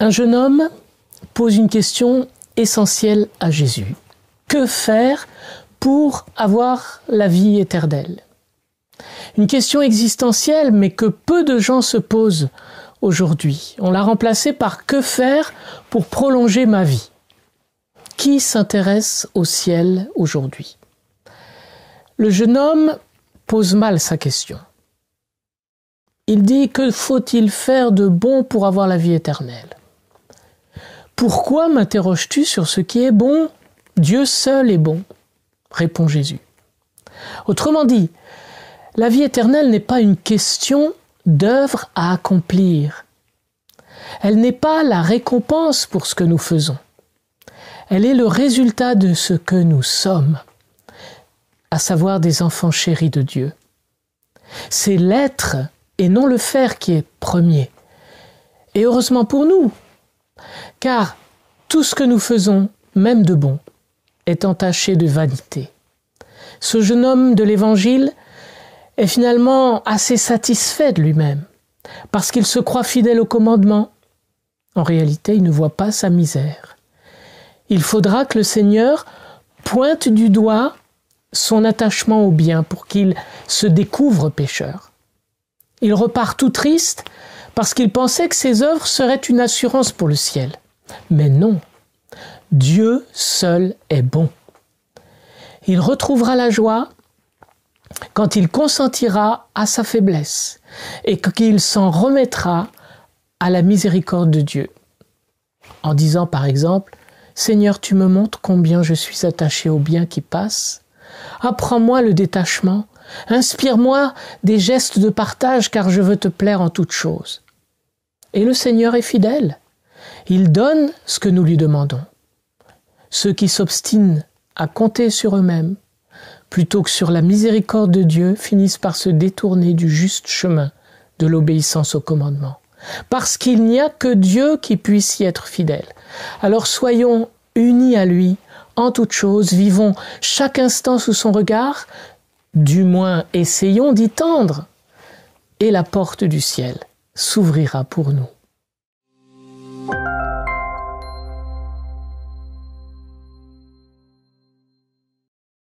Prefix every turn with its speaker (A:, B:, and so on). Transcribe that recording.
A: Un jeune homme pose une question essentielle à Jésus. Que faire pour avoir la vie éternelle? Une question existentielle, mais que peu de gens se posent aujourd'hui. On l'a remplacée par « Que faire pour prolonger ma vie ?» Qui s'intéresse au ciel aujourd'hui? Le jeune homme pose mal sa question. Il dit « Que faut-il faire de bon pour avoir la vie éternelle ?» Pourquoi m'interroges-tu sur ce qui est bon? Dieu seul est bon, répond Jésus. Autrement dit, la vie éternelle n'est pas une question d'œuvre à accomplir. Elle n'est pas la récompense pour ce que nous faisons. Elle est le résultat de ce que nous sommes, à savoir des enfants chéris de Dieu. C'est l'être et non le faire qui est premier. Et heureusement pour nous, car tout ce que nous faisons, même de bon, est entaché de vanité. Ce jeune homme de l'Évangile est finalement assez satisfait de lui-même, parce qu'il se croit fidèle au commandement. En réalité, il ne voit pas sa misère. Il faudra que le Seigneur pointe du doigt son attachement au bien pour qu'il se découvre pécheur. Il repart tout triste parce qu'il pensait que ses œuvres seraient une assurance pour le ciel. Mais non, Dieu seul est bon. Il retrouvera la joie quand il consentira à sa faiblesse et qu'il s'en remettra à la miséricorde de Dieu. En disant par exemple, « Seigneur, tu me montres combien je suis attaché au bien qui passe. Apprends-moi le détachement. Inspire-moi des gestes de partage car je veux te plaire en toutes choses. » Et le Seigneur est fidèle. Il donne ce que nous lui demandons. Ceux qui s'obstinent à compter sur eux-mêmes, plutôt que sur la miséricorde de Dieu, finissent par se détourner du juste chemin de l'obéissance au commandement. Parce qu'il n'y a que Dieu qui puisse y être fidèle. Alors soyons unis à lui en toutes choses, vivons chaque instant sous son regard, du moins essayons d'y tendre, et la porte du ciel s'ouvrira pour nous.